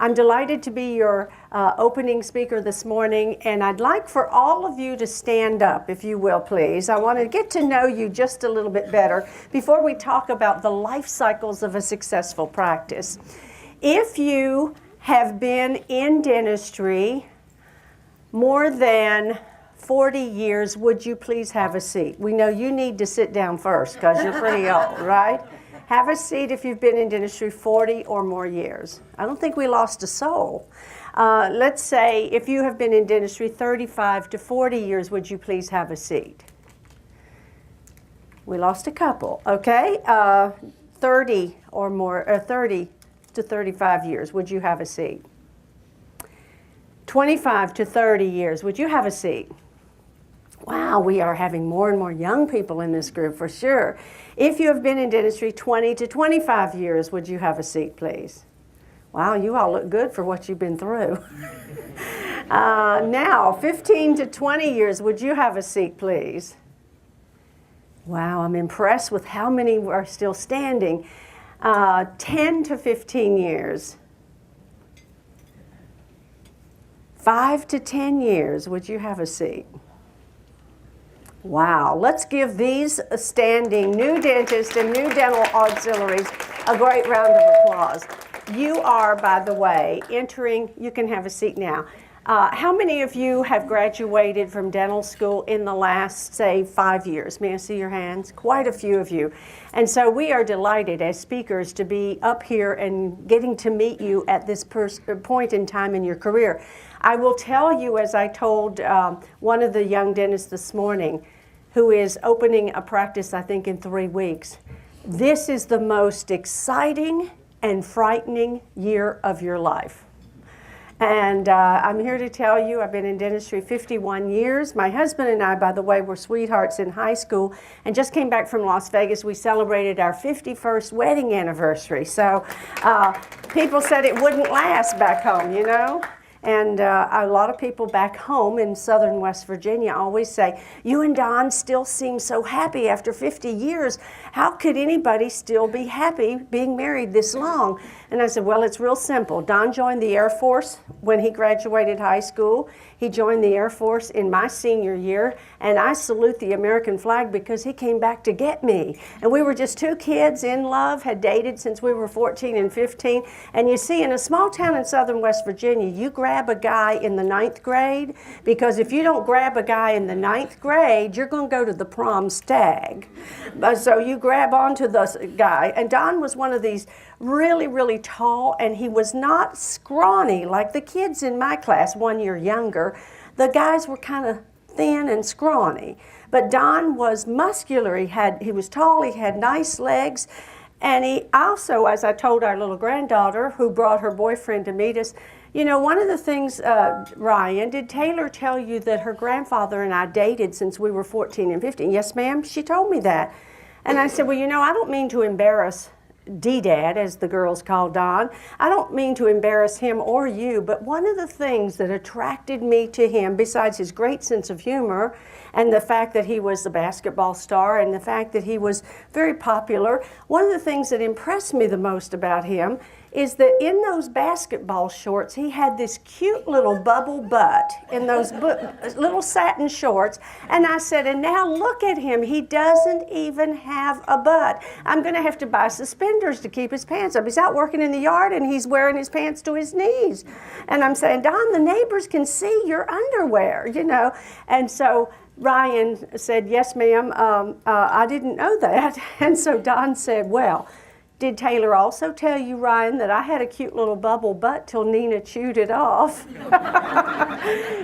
I'm delighted to be your opening speaker this morning, and I'd like for all of you to stand up, if you will, please. I want to get to know you just a little bit better before we talk about the life cycles of a successful practice. If you have been in dentistry more than 40 years, would you please have a seat? We know you need to sit down first because you're pretty old, right? Have a seat if you've been in dentistry 40 or more years. I don't think we lost a soul. Let's say if you have been in dentistry 35 to 40 years, would you please have a seat? We lost a couple, okay? 30 or more, 30 to 35 years, would you have a seat? 25 to 30 years, would you have a seat? Wow, we are having more and more young people in this group for sure. If you have been in dentistry 20 to 25 years, would you have a seat, please? Wow, you all look good for what you've been through. Now, 15 to 20 years, would you have a seat, please? Wow, I'm impressed with how many are still standing. 10 to 15 years. 5 to 10 years, would you have a seat? Wow, let's give these standing new dentists and new dental auxiliaries a great round of applause. You are, by the way, entering, you can have a seat now. How many of you have graduated from dental school in the last, say, 5 years? May I see your hands? Quite a few of you. And so we are delighted as speakers to be up here and getting to meet you at this point in time in your career. I will tell you, as I told one of the young dentists this morning, who is opening a practice, I think, in 3 weeks, this is the most exciting and frightening year of your life. And I'm here to tell you, I've been in dentistry 51 years. My husband and I, by the way, were sweethearts in high school and just came back from Las Vegas. We celebrated our 51st wedding anniversary. So people said it wouldn't last back home, you know? And a lot of people back home in southern West Virginia always say, you and Don still seem so happy after 50 years. How could anybody still be happy being married this long? And I said, well, it's real simple. Don joined the Air Force when he graduated high school. He joined the Air Force in my senior year, and I salute the American flag because he came back to get me. And we were just 2 kids in love, had dated since we were 14 and 15. And you see, in a small town in southern West Virginia, you grab a guy in the 9th grade, because if you don't grab a guy in the 9th grade, you're going to go to the prom stag. So you grab onto the guy. And Don was one of these really, really tall, and he was not scrawny like the kids in my class 1 year younger. The guys were kind of thin and scrawny. But Don was muscular. He was tall, he had nice legs, and he also, as I told our little granddaughter who brought her boyfriend to meet us, you know, one of the things, Ryan, did Taylor tell you that her grandfather and I dated since we were 14 and 15? Yes, ma'am, she told me that. And I said, well, you know, I don't mean to embarrass D-Dad, as the girls call Don. I don't mean to embarrass him or you, but one of the things that attracted me to him, besides his great sense of humor and the fact that he was a basketball star and the fact that he was very popular, one of the things that impressed me the most about him is that in those basketball shorts, he had this cute little bubble butt in those little satin shorts. And I said, and now look at him. He doesn't even have a butt. I'm going to have to buy suspenders to keep his pants up. He's out working in the yard, and he's wearing his pants to his knees. And I'm saying, Don, the neighbors can see your underwear, you know. And so Ryan said, yes, ma'am, I didn't know that. And so Don said, well, did Taylor also tell you, Ryan, that I had a cute little bubble butt till Nina chewed it off?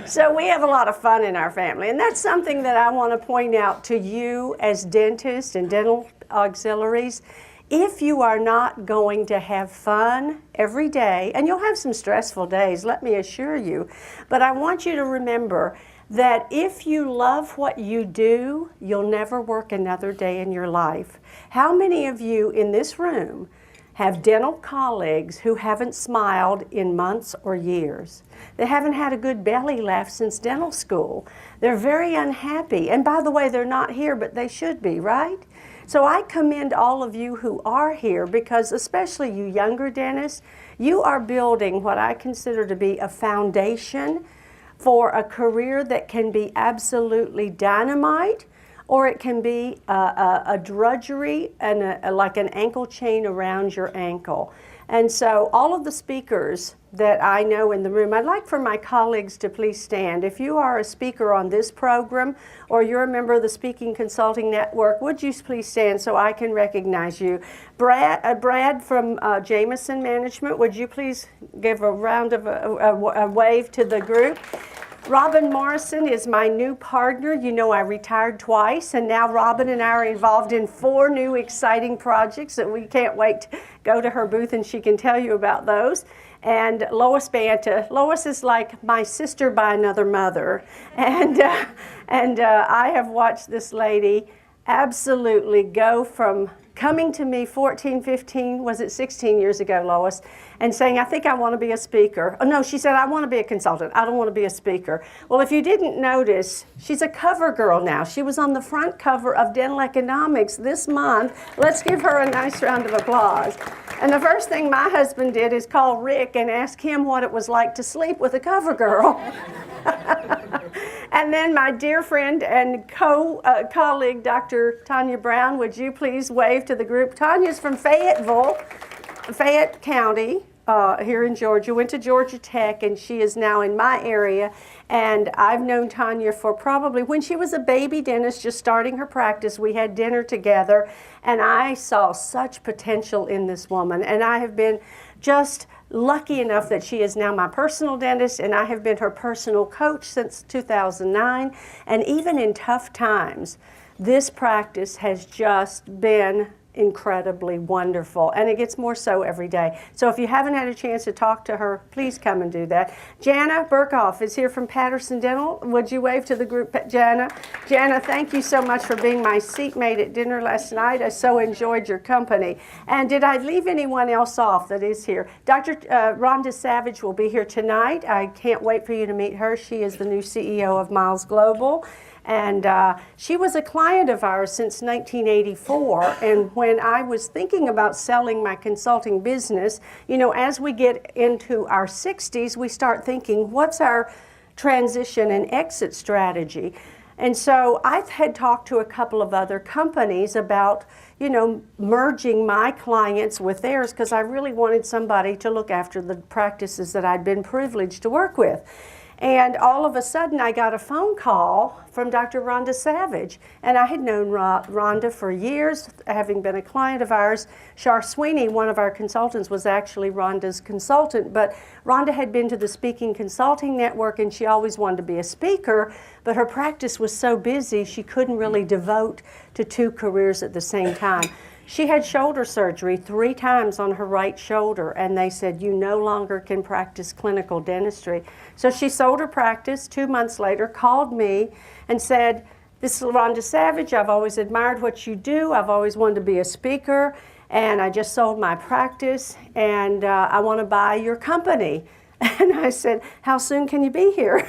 So we have a lot of fun in our family. And that's something that I want to point out to you as dentists and dental auxiliaries. If you are not going to have fun every day, and you'll have some stressful days, let me assure you, but I want you to remember that if you love what you do, you'll never work another day in your life. How many of you in this room have dental colleagues who haven't smiled in months or years? They haven't had a good belly laugh since dental school. They're very unhappy. And by the way, they're not here, but they should be, right? So I commend all of you who are here, because especially you younger dentists, you are building what I consider to be a foundation for a career that can be absolutely dynamite, or it can be a drudgery and like an ankle chain around your ankle. And so all of the speakers that I know in the room, I'd like for my colleagues to please stand. If you are a speaker on this program or you're a member of the Speaking Consulting Network, would you please stand so I can recognize you? Brad from Jameson Management, would you please give a round of a wave to the group? Robin Morrison is my new partner. You know, I retired twice, and now Robin and I are involved in 4 new exciting projects that we can't wait to go to her booth and she can tell you about those. And Lois Banta. Lois is like my sister by another mother. And I have watched this lady absolutely go from coming to me 14, 15, was it 16 years ago, Lois, and saying, I think I want to be a speaker. Oh, no, she said, I want to be a consultant. I don't want to be a speaker. Well, if you didn't notice, she's a cover girl now. She was on the front cover of Dental Economics this month. Let's give her a nice round of applause. And the first thing my husband did is call Rick and ask him what it was like to sleep with a cover girl. And then my dear friend and colleague, Dr. Tanya Brown, would you please wave to the group? Tanya's from Fayette County, here in Georgia, went to Georgia Tech, and she is now in my area. And I've known Tanya for probably, when she was a baby dentist just starting her practice, we had dinner together, and I saw such potential in this woman. And I have been just lucky enough that she is now my personal dentist, and I have been her personal coach since 2009. And even in tough times, this practice has just been incredibly wonderful, and it gets more so every day. So if you haven't had a chance to talk to her, please come and do that. Jana Burkhoff is here from Patterson Dental. Would you wave to the group, Jana? Jana, thank you so much for being my seatmate at dinner last night. I so enjoyed your company. And did I leave anyone else off that is here? Dr. Rhonda Savage will be here tonight. I can't wait for you to meet her. She is the new CEO of Miles Global. And she was a client of ours since 1984. And when I was thinking about selling my consulting business, you know, as we get into our 60s, we start thinking, what's our transition and exit strategy? And so I had talked to a couple of other companies about, you know, merging my clients with theirs, because I really wanted somebody to look after the practices that I'd been privileged to work with. And all of a sudden, I got a phone call from Dr. Rhonda Savage. And I had known Rhonda for years, having been a client of ours. Shar Sweeney, one of our consultants, was actually Rhonda's consultant. But Rhonda had been to the Speaking Consulting Network, and she always wanted to be a speaker. But her practice was so busy, she couldn't really devote to 2 careers at the same time. She had shoulder surgery 3 times on her right shoulder, and they said, you no longer can practice clinical dentistry. So she sold her practice. 2 months later, called me and said, this is Rhonda Savage. I've always admired what you do. I've always wanted to be a speaker, and I just sold my practice, and I want to buy your company. And I said, how soon can you be here?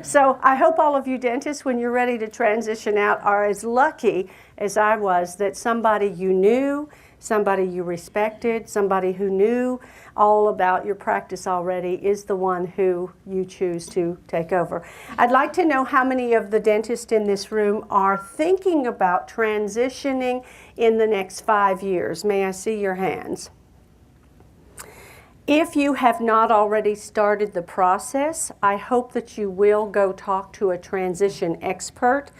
So I hope all of you dentists, when you're ready to transition out, are as lucky as I was that somebody you knew, somebody you respected, somebody who knew all about your practice already is the one who you choose to take over. I'd like to know how many of the dentists in this room are thinking about transitioning in the next 5 years. May I see your hands? If you have not already started the process, I hope that you will go talk to a transition expert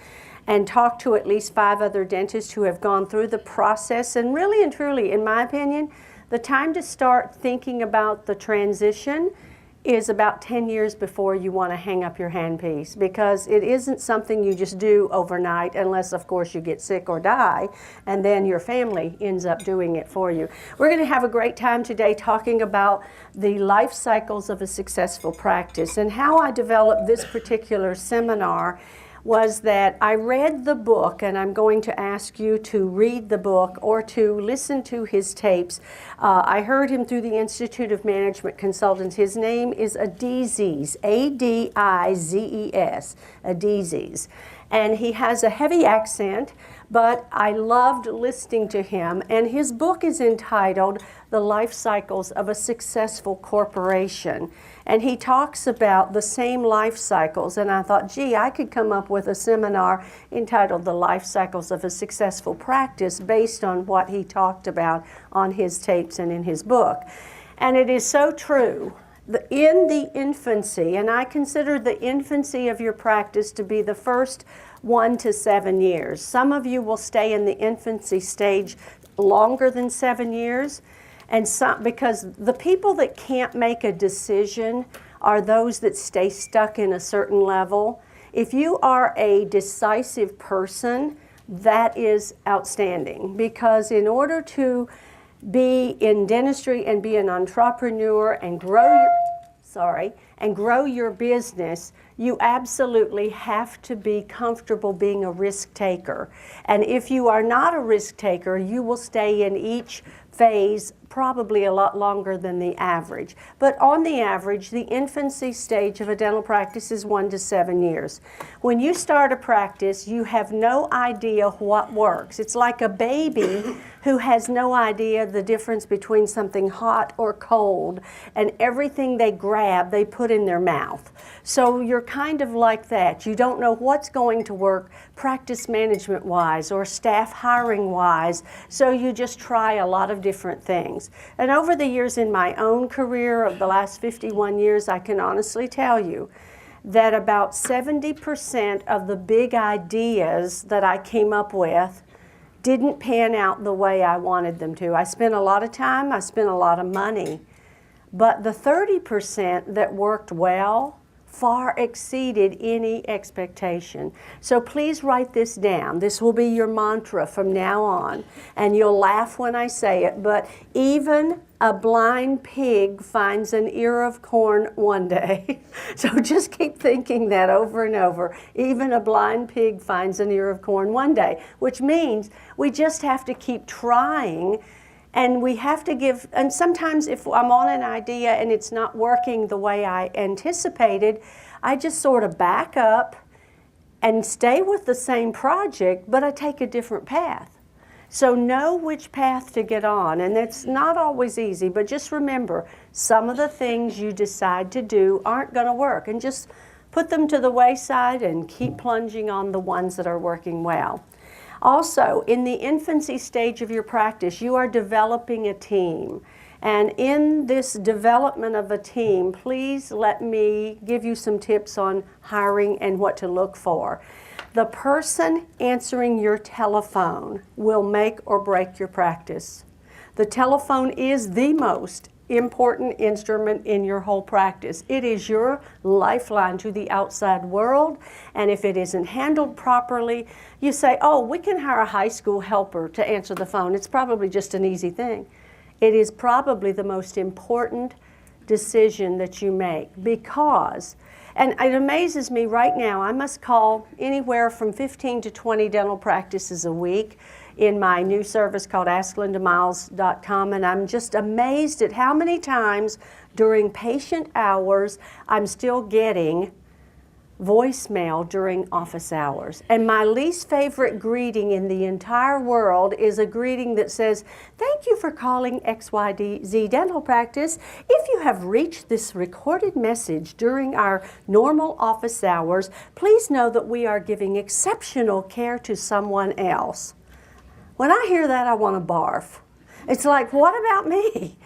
and talk to at least 5 other dentists who have gone through the process. And really and truly, in my opinion, the time to start thinking about the transition is about 10 years before you want to hang up your handpiece, because it isn't something you just do overnight, unless of course you get sick or die, and then your family ends up doing it for you. We're going to have a great time today talking about the life cycles of a successful practice. And how I developed this particular seminar was that I read the book, and I'm going to ask you to read the book or to listen to his tapes. I heard him through the Institute of Management Consultants. His name is Adizes, A-D-I-Z-E-S, Adizes. And he has a heavy accent, but I loved listening to him. And his book is entitled The Life Cycles of a Successful Corporation. And he talks about the same life cycles. And I thought, gee, I could come up with a seminar entitled The Life Cycles of a Successful Practice based on what he talked about on his tapes and in his book. And it is so true. In the infancy, and I consider the infancy of your practice to be the first 1 to 7 years. Some of you will stay in the infancy stage longer than 7 years, and some, because the people that can't make a decision are those that stay stuck in a certain level. If you are a decisive person, that is outstanding, because in order to be in dentistry and be an entrepreneur and grow your business, you absolutely have to be comfortable being a risk taker. And if you are not a risk taker, you will stay in each phase probably a lot longer than the average. But on the average, the infancy stage of a dental practice is 1 to 7 years. When you start a practice, you have no idea what works. It's like a baby who has no idea the difference between something hot or cold, and everything they grab, they put in their mouth. So you're kind of like that. You don't know what's going to work practice management-wise or staff hiring-wise, so you just try a lot of different things. And over the years in my own career of the last 51 years, I can honestly tell you that about 70% of the big ideas that I came up with didn't pan out the way I wanted them to. I spent a lot of time, I spent a lot of money, but the 30% that worked well far exceeded any expectation. So please write this down. This will be your mantra from now on, and you'll laugh when I say it, but even a blind pig finds an ear of corn one day. So just keep thinking that over and over. Even a blind pig finds an ear of corn one day, which means we just have to keep trying. And we have to give, and sometimes if I'm on an idea and it's not working the way I anticipated, I just sort of back up and stay with the same project, but I take a different path. So know which path to get on, and it's not always easy, but just remember, some of the things you decide to do aren't going to work, and just put them to the wayside and keep plunging on the ones that are working well. Also, in the infancy stage of your practice, you are developing a team. And in this development of a team, please let me give you some tips on hiring and what to look for. The person answering your telephone will make or break your practice. The telephone is the most important instrument in your whole practice. It is your lifeline to the outside world, and if it isn't handled properly, you say, oh, we can hire a high school helper to answer the phone. It's probably just an easy thing. It is probably the most important decision that you make, because, and it amazes me right now, I must call anywhere from 15 to 20 dental practices a week in my new service called AskLindaMiles.com, and I'm just amazed at how many times during patient hours I'm still getting voicemail during office hours. And my least favorite greeting in the entire world is a greeting that says, "Thank you for calling XYZ Dental Practice. If you have reached this recorded message during our normal office hours, please know that we are giving exceptional care to someone else." When I hear that, I want to barf. It's like, what about me?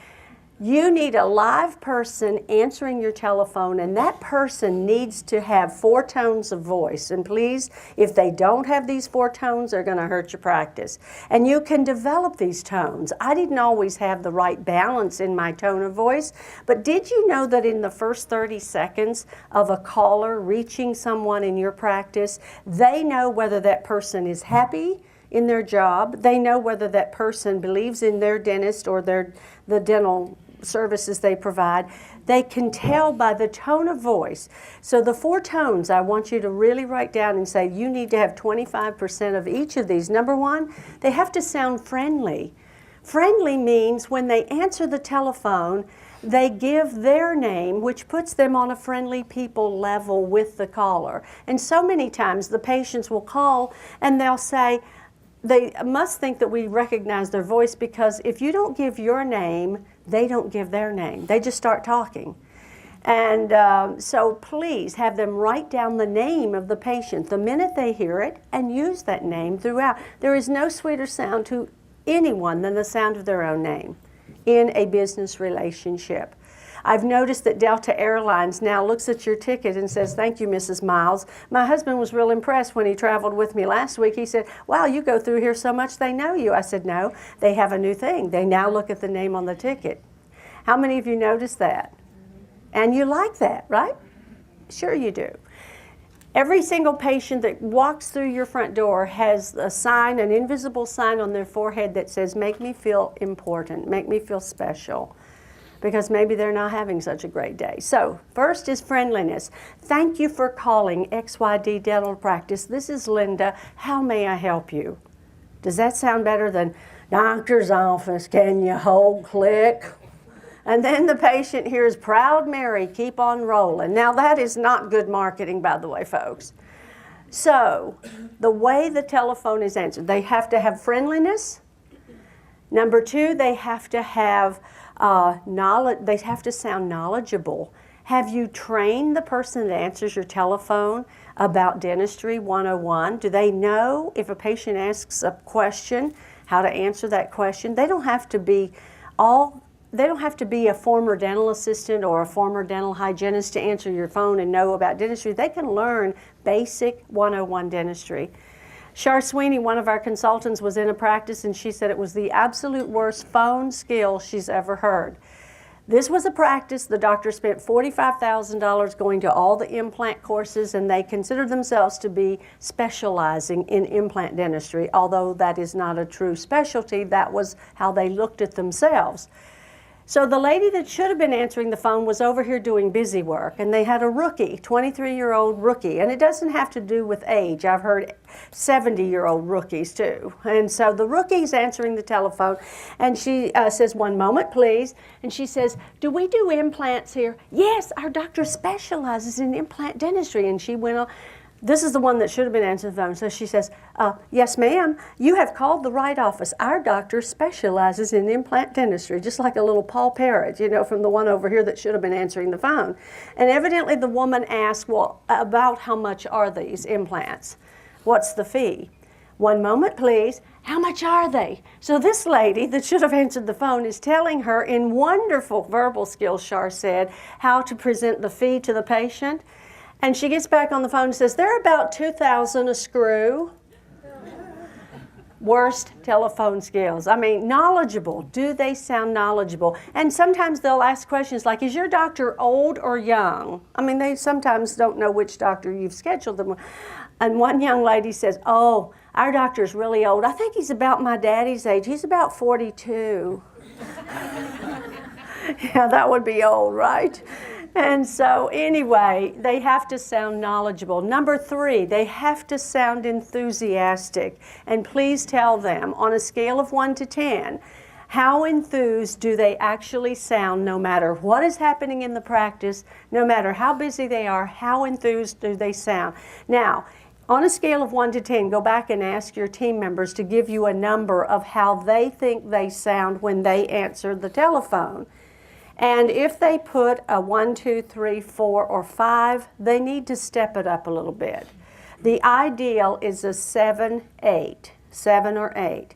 You need a live person answering your telephone, and that person needs to have 4 tones of voice. And please, if they don't have these 4 tones, they're going to hurt your practice. And you can develop these tones. I didn't always have the right balance in my tone of voice, but did you know that in the first 30 seconds of a caller reaching someone in your practice, they know whether that person is happy in their job, they know whether that person believes in their dentist or the dental services they provide. They can tell by the tone of voice. So the 4 tones I want you to really write down and say you need to have 25% of each of these. Number 1, they have to sound friendly. Friendly means when they answer the telephone, they give their name, which puts them on a friendly people level with the caller. And so many times the patients will call and they'll say, they must think that we recognize their voice, because if you don't give your name, they don't give their name. They just start talking. And so please have them write down the name of the patient the minute they hear it and use that name throughout. There is no sweeter sound to anyone than the sound of their own name in a business relationship. I've noticed that Delta Airlines now looks at your ticket and says, "Thank you, Mrs. Miles. My husband was real impressed when he traveled with me last week. He said, 'Wow, you go through here so much they know you.'" I said, "No, they have a new thing. They now look at the name on the ticket." How many of you noticed that? And you like that, right? Sure you do. Every single patient that walks through your front door has a sign, an invisible sign on their forehead that says, "Make me feel important, make me feel special," because maybe they're not having such a great day. So first is friendliness. "Thank you for calling XYD Dental Practice. This is Linda. How may I help you?" Does that sound better than "Doctor's office, can you hold click?" And then the patient hears "Proud Mary, keep on rolling." Now that is not good marketing, by the way, folks. So the way the telephone is answered, they have to have friendliness. Number two, they have to have knowledge. They have to sound knowledgeable. Have you trained the person that answers your telephone about Dentistry 101? Do they know if a patient asks a question, how to answer that question? They don't have to be a former dental assistant or a former dental hygienist to answer your phone and know about dentistry. They can learn basic 101 dentistry. Char Sweeney, one of our consultants, was in a practice and she said it was the absolute worst phone skill she's ever heard. This was a practice, the doctor spent $45,000 going to all the implant courses, and they considered themselves to be specializing in implant dentistry, although that is not a true specialty. That was how they looked at themselves. So the lady that should have been answering the phone was over here doing busy work, and they had a rookie, 23-year-old rookie, and it doesn't have to do with age. I've heard 70-year-old rookies too. And so the rookie's answering the telephone, and she says, "One moment, please." And she says, "Do we do implants here?" "Yes, our doctor specializes in implant dentistry." And she went on. This is the one that should have been answering the phone. So she says, "Yes, ma'am, you have called the right office. Our doctor specializes in implant dentistry," just like a little Paul Parrot, you know, from the one over here that should have been answering the phone. And evidently the woman asked, "Well, about how much are these implants? What's the fee?" "One moment, please. How much are they?" So this lady that should have answered the phone is telling her in wonderful verbal skills, Char said, how to present the fee to the patient. And she gets back on the phone and says, "They're about $2,000 a screw." Worst telephone skills. I mean, knowledgeable. Do they sound knowledgeable? And sometimes they'll ask questions like, "Is your doctor old or young?" I mean, they sometimes don't know which doctor you've scheduled them with. And one young lady says, "Oh, our doctor's really old. I think he's about my daddy's age. He's about 42. Yeah, that would be old, right? And so anyway, they have to sound knowledgeable. Number three, they have to sound enthusiastic. And please tell them, on a scale of 1 to 10, how enthused do they actually sound no matter what is happening in the practice, no matter how busy they are, how enthused do they sound? Now, on a scale of 1 to 10, go back and ask your team members to give you a number of how they think they sound when they answer the telephone. And if they put a 1, 2, 3, 4, or 5, they need to step it up a little bit. The ideal is a 7, 8, 7 or 8.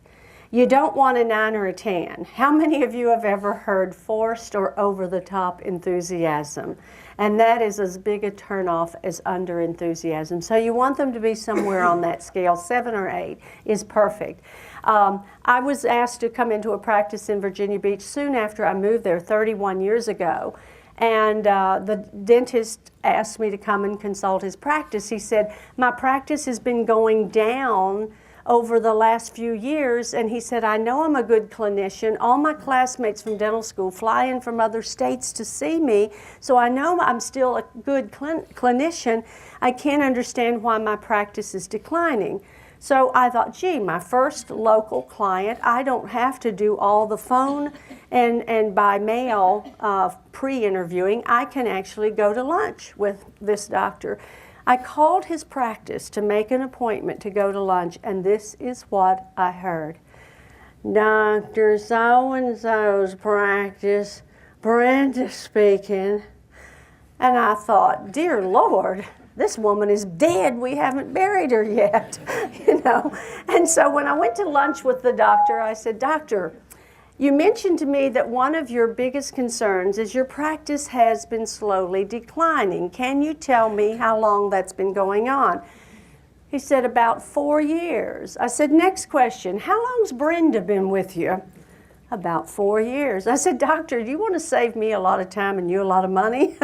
You don't want a 9 or a 10. How many of you have ever heard forced or over-the-top enthusiasm? And that is as big a turnoff as under enthusiasm. So you want them to be somewhere on that scale. 7 or 8 is perfect. I was asked to come into a practice in Virginia Beach soon after I moved there 31 years ago. And the dentist asked me to come and consult his practice. He said, "My practice has been going down over the last few years," and he said, "I know I'm a good clinician. All my classmates from dental school fly in from other states to see me, so I know I'm still a good clinician. I can't understand why my practice is declining." So I thought, gee, my first local client, I don't have to do all the phone and by mail pre-interviewing. I can actually go to lunch with this doctor. I called his practice to make an appointment to go to lunch, and this is what I heard. Dr. So-and-so's practice, Brenda speaking. And I thought, dear Lord, this woman is dead. We haven't buried her yet, you know. And so when I went to lunch with the doctor, I said, Doctor, you mentioned to me that one of your biggest concerns is your practice has been slowly declining. Can you tell me how long that's been going on? He said, about 4 years. I said, next question, how long's Brenda been with you? About 4 years. I said, Doctor, do you want to save me a lot of time and you a lot of money?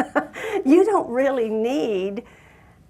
You don't really need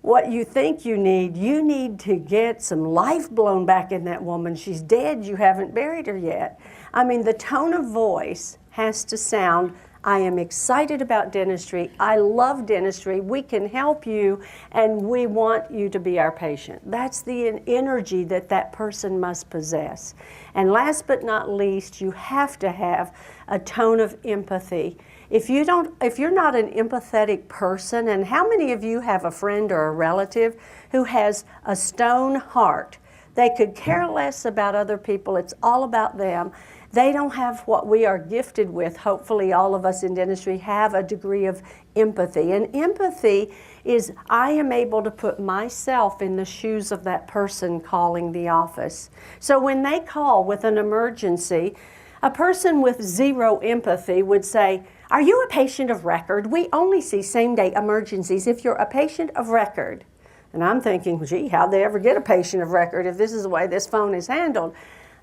what you think you need. You need to get some life blown back in that woman. She's dead. You haven't buried her yet. I mean, the tone of voice has to sound, I am excited about dentistry. I love dentistry. We can help you, and we want you to be our patient. That's the energy that that person must possess. And last but not least, you have to have a tone of empathy. If you're not an empathetic person, and how many of you have a friend or a relative who has a stone heart? They could care less about other people. It's all about them. They don't have what we are gifted with. Hopefully all of us in dentistry have a degree of empathy. And empathy is I am able to put myself in the shoes of that person calling the office. So when they call with an emergency, a person with zero empathy would say, are you a patient of record? We only see same-day emergencies if you're a patient of record. And I'm thinking, gee, how'd they ever get a patient of record if this is the way this phone is handled?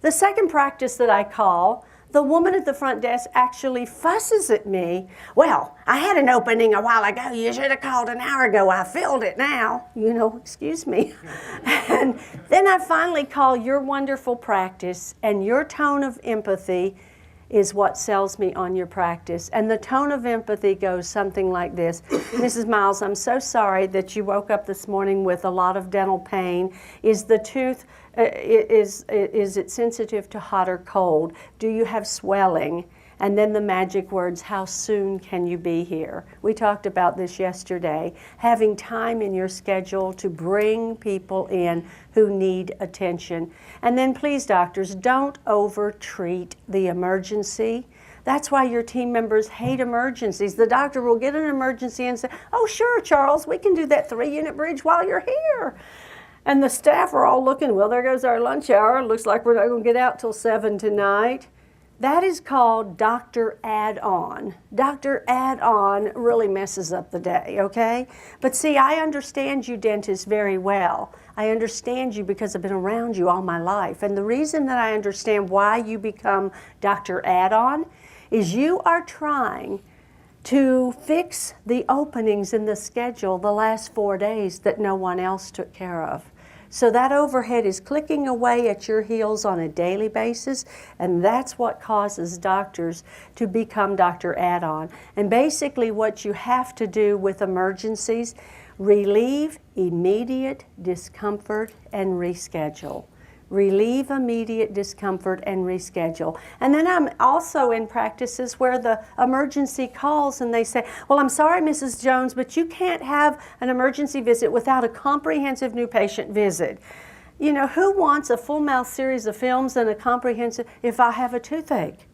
The second practice that I call, the woman at the front desk actually fusses at me. Well, I had an opening a while ago. You should have called an hour ago. I filled it now. You know, excuse me. And then I finally call your wonderful practice, and your tone of empathy is what sells me on your practice. And the tone of empathy goes something like this. Mrs. Miles, I'm so sorry that you woke up this morning with a lot of dental pain. Is the tooth, is it sensitive to hot or cold? Do you have swelling? And then the magic words, how soon can you be here? We talked about this yesterday, having time in your schedule to bring people in who need attention. And then please, doctors, don't over-treat the emergency. That's why your team members hate emergencies. The doctor will get an emergency and say, oh, sure, Charles, we can do that 3-unit bridge while you're here. And the staff are all looking, well, there goes our lunch hour. Looks like we're not going to get out till 7 tonight. That is called Dr. Add-on. Dr. Add-on really messes up the day, okay? But see, I understand you dentists very well. I understand you because I've been around you all my life. And the reason that I understand why you become Dr. Add-on is you are trying to fix the openings in the schedule the last 4 days that no one else took care of. So that overhead is clicking away at your heels on a daily basis, and that's what causes doctors to become Dr. Add-on. And basically what you have to do with emergencies, relieve immediate discomfort and reschedule. Relieve immediate discomfort and reschedule. And then I'm also in practices where the emergency calls and they say, well, I'm sorry, Mrs. Jones, but you can't have an emergency visit without a comprehensive new patient visit. You know, who wants a full mouth series of films and a comprehensive, if I have a toothache?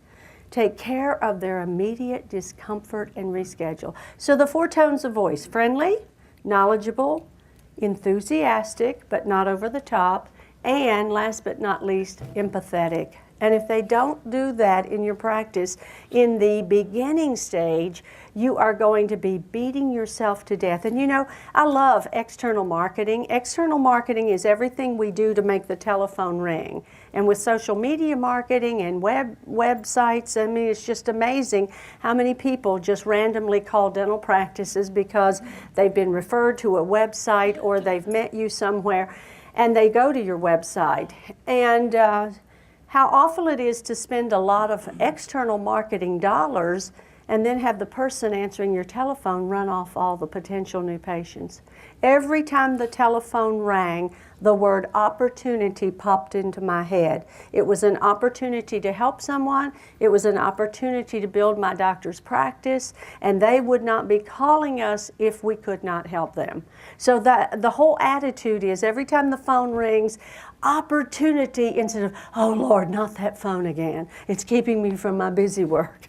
Take care of their immediate discomfort and reschedule. So the 4 tones of voice: friendly, knowledgeable, enthusiastic, but not over the top, and last but not least, empathetic. And if they don't do that in your practice in the beginning stage, you are going to be beating yourself to death. And you know, I love external marketing. External marketing is everything we do to make the telephone ring. And with social media marketing and websites, I mean, it's just amazing how many people just randomly call dental practices because they've been referred to a website or they've met you somewhere, and they go to your website. And how awful it is to spend a lot of external marketing dollars and then have the person answering your telephone run off all the potential new patients. Every time the telephone rang, the word opportunity popped into my head. It was an opportunity to help someone. It was an opportunity to build my doctor's practice, and they would not be calling us if we could not help them. So the whole attitude is every time the phone rings, opportunity instead of, oh Lord, not that phone again. It's keeping me from my busy work.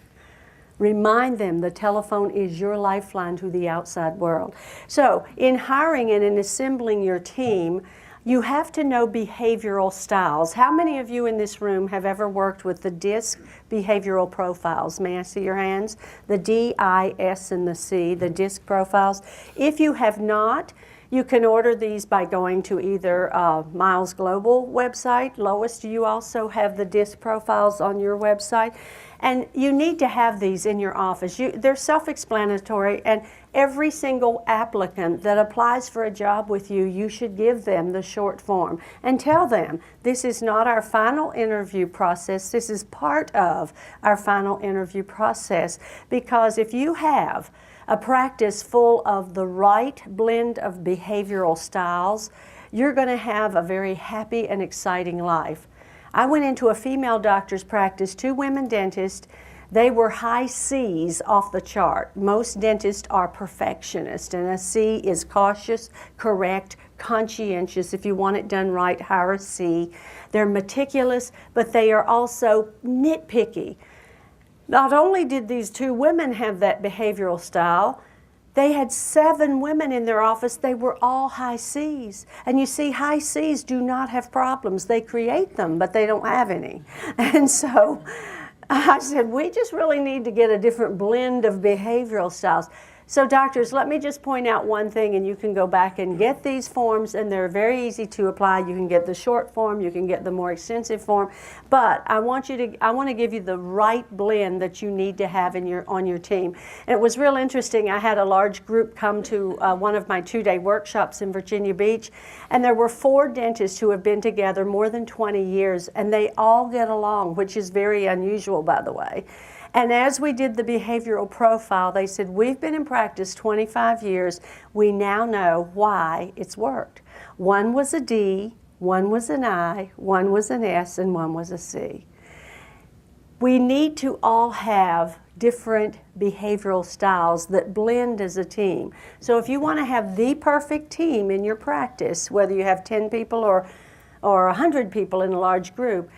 Remind them the telephone is your lifeline to the outside world. So in hiring and in assembling your team, you have to know behavioral styles. How many of you in this room have ever worked with the DISC behavioral profiles? May I see your hands? The D, I, S, and the C, the DISC profiles. If you have not, you can order these by going to either Miles Global website. Lois, do you also have the DISC profiles on your website? And you need to have these in your office. They're self-explanatory, and every single applicant that applies for a job with you, you should give them the short form and tell them this is not our final interview process. This is part of our final interview process, because if you have a practice full of the right blend of behavioral styles, you're going to have a very happy and exciting life. I went into a female doctor's practice, 2 women dentists. They were high C's off the chart. Most dentists are perfectionists, and a C is cautious, correct, conscientious. If you want it done right, hire a C. They're meticulous, but they are also nitpicky. Not only did these 2 women have that behavioral style, they had 7 women in their office. They were all high C's. And you see, high C's do not have problems. They create them, but they don't have any. And so I said, we just really need to get a different blend of behavioral styles. So doctors, let me just point out one thing, and you can go back and get these forms, and they're very easy to apply. You can get the short form, you can get the more extensive form, but I want to give you the right blend that you need to have on your team. And it was real interesting. I had a large group come to one of my 2-day workshops in Virginia Beach, and there were 4 dentists who have been together more than 20 years, and they all get along, which is very unusual, by the way. And as we did the behavioral profile, they said, we've been in practice 25 years. We now know why it's worked. One was a D, one was an I, one was an S, and one was a C. We need to all have different behavioral styles that blend as a team. So if you want to have the perfect team in your practice, whether you have 10 people or 100 people in a large group,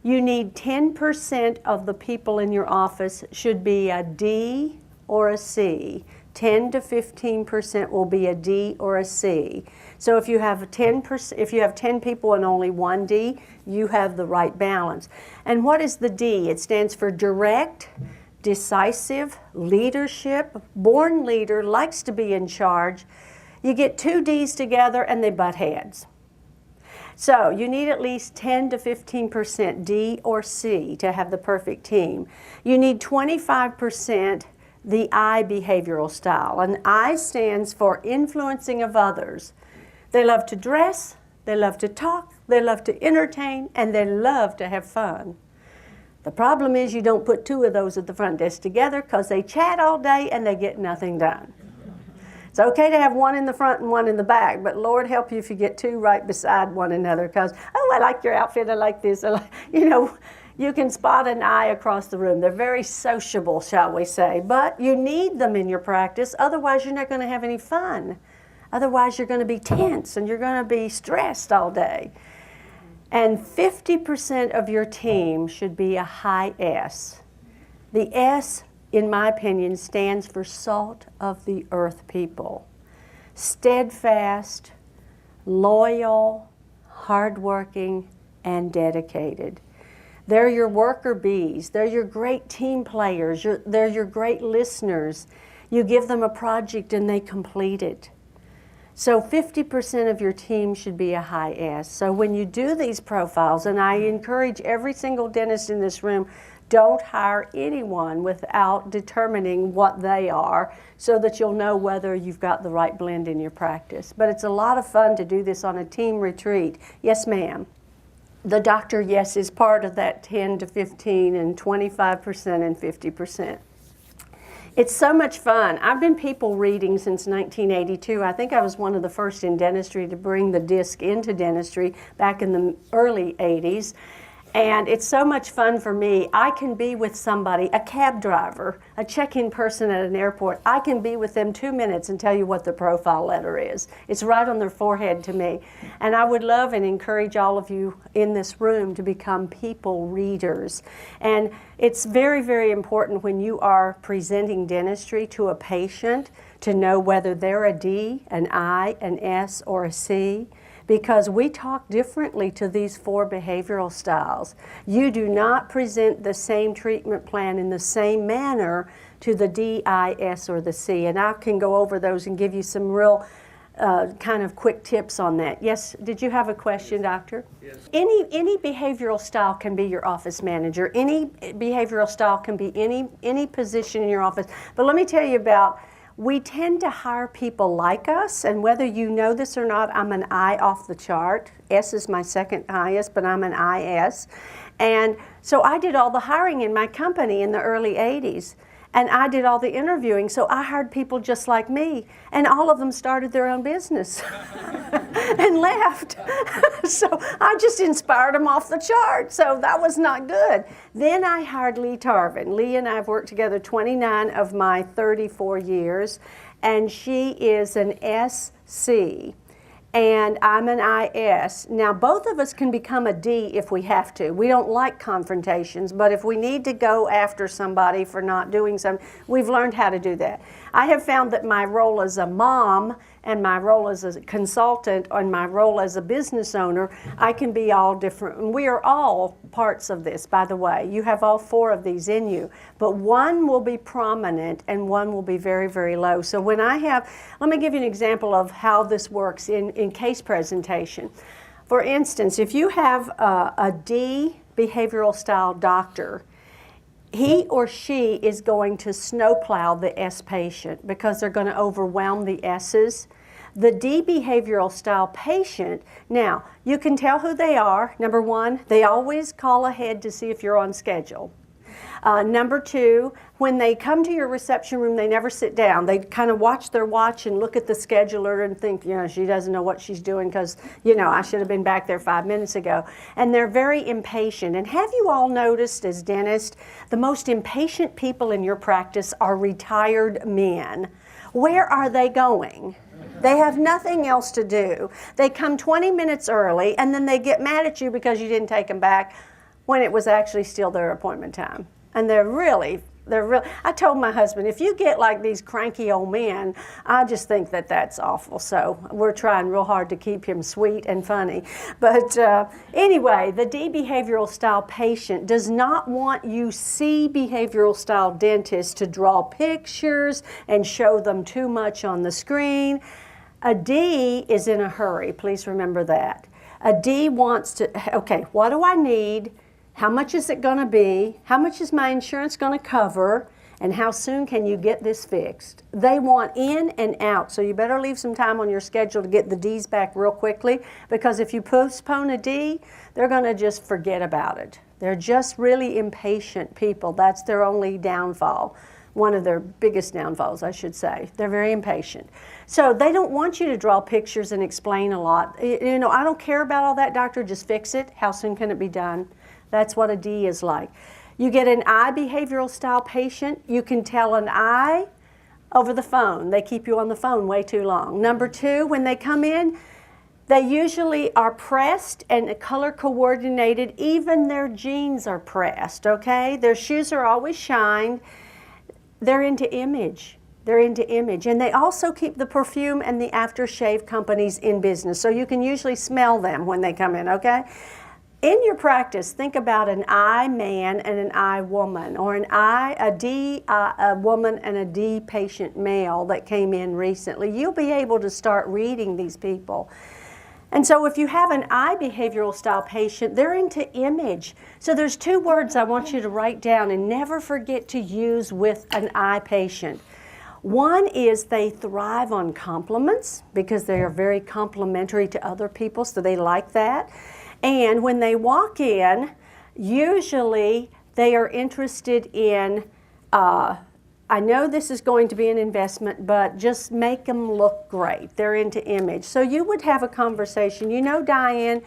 you need 10% of the people in your office should be a D or a C. 10 to 15% will be a D or a C. So if you have 10 people and only 1 D, you have the right balance. And what is the D? It stands for direct, decisive, leadership, born leader, likes to be in charge. You get 2 Ds together and they butt heads. So you need at least 10 to 15% D or C to have the perfect team. You need 25% the I behavioral style. And I stands for influencing of others. They love to dress, they love to talk, they love to entertain, and they love to have fun. The problem is you don't put 2 of those at the front desk together because they chat all day and they get nothing done. It's okay to have 1 in the front and 1 in the back, but Lord help you if you get 2 right beside one another because, oh, I like your outfit, I like this. You can spot an eye across the room. They're very sociable, shall we say, but you need them in your practice. Otherwise, you're not going to have any fun. Otherwise, you're going to be tense and you're going to be stressed all day. And 50% of your team should be a high S. The S, in my opinion, stands for salt of the earth people. Steadfast, loyal, hardworking, and dedicated. They're your worker bees. They're your great team players. They're your great listeners. You give them a project and they complete it. So 50% of your team should be a high S. So when you do these profiles, and I encourage every single dentist in this room, don't hire anyone without determining what they are so that you'll know whether you've got the right blend in your practice. But it's a lot of fun to do this on a team retreat. Yes, ma'am. The doctor, yes, is part of that 10 to 15 and 25% and 50%. It's so much fun. I've been people reading since 1982. I think I was one of the first in dentistry to bring the disc into dentistry back in the early 80s. And it's so much fun for me. I can be with somebody, a cab driver, a check-in person at an airport. I can be with them 2 minutes and tell you what the profile letter is. It's right on their forehead to me. And I would love and encourage all of you in this room to become people readers. And it's very, very important when you are presenting dentistry to a patient to know whether they're a D, an I, an S, or a C, because we talk differently to these 4 behavioral styles. You do not present the same treatment plan in the same manner to the D, I, S, or the C. And I can go over those and give you some real kind of quick tips on that. Yes, did you have a question, doctor? Yes. Any behavioral style can be your office manager. Any behavioral style can be any position in your office. But let me tell you about, we tend to hire people like us, and whether you know this or not, I'm an I off the chart. S is my second highest, but I'm an IS. And so I did all the hiring in my company in the early 80s. And I did all the interviewing, so I hired people just like me, and all of them started their own business and left. So I just inspired them off the chart, so that was not good. Then I hired Lee Tarvin. Lee and I have worked together 29 of my 34 years, and she is an SC. And I'm an IS. Now, both of us can become a D if we have to. We don't like confrontations, but if we need to go after somebody for not doing something, we've learned how to do that. I have found that my role as a mom and my role as a consultant and my role as a business owner, I can be all different. And we are all parts of this, by the way. You have all 4 of these in you, but one will be prominent and one will be very, very low. So when I have, let me give you an example of how this works in case presentation. For instance, if you have a D behavioral style doctor, he or she is going to snowplow the S patient because they're going to overwhelm the S's. The D behavioral style patient, now, you can tell who they are. Number 1, they always call ahead to see if you're on schedule. Number 2, when they come to your reception room, they never sit down. They kind of watch their watch and look at the scheduler and think, you know, she doesn't know what she's doing because, you know, I should have been back there 5 minutes ago. And they're very impatient. And have you all noticed as dentists, the most impatient people in your practice are retired men? Where are they going? They have nothing else to do. They come 20 minutes early and then they get mad at you because you didn't take them back when it was actually still their appointment time. And they're really, I told my husband, if you get like these cranky old men, I just think that that's awful. So we're trying real hard to keep him sweet and funny. But anyway, the D behavioral style patient does not want you C behavioral style dentist to draw pictures and show them too much on the screen. A D is in a hurry, please remember that. A D wants to, okay, what do I need? How much is it going to be? How much is my insurance going to cover? And how soon can you get this fixed? They want in and out, so you better leave some time on your schedule to get the D's back real quickly, because if you postpone a D, they're going to just forget about it. They're just really impatient people. That's their only downfall. One of their biggest downfalls, I should say. They're very impatient. So they don't want you to draw pictures and explain a lot. You know, I don't care about all that, doctor, just fix it. How soon can it be done? That's what a D is like. You get an I behavioral style patient, you can tell an I over the phone. They keep you on the phone way too long. Number 2, when they come in, they usually are pressed and color coordinated. Even their jeans are pressed, okay? Their shoes are always shined. They're into image. They're into image. And they also keep the perfume and the aftershave companies in business. So you can usually smell them when they come in, okay? In your practice, think about an I man and an I woman, or an I, a D a woman and a D patient male that came in recently. You'll be able to start reading these people. And so if you have an I behavioral style patient, they're into image. So there's 2 words I want you to write down and never forget to use with an I patient. One is they thrive on compliments because they are very complimentary to other people, so they like that. And when they walk in, usually they are interested in I know this is going to be an investment, but just make them look great. They're into image. So you would have a conversation. You know, Diane,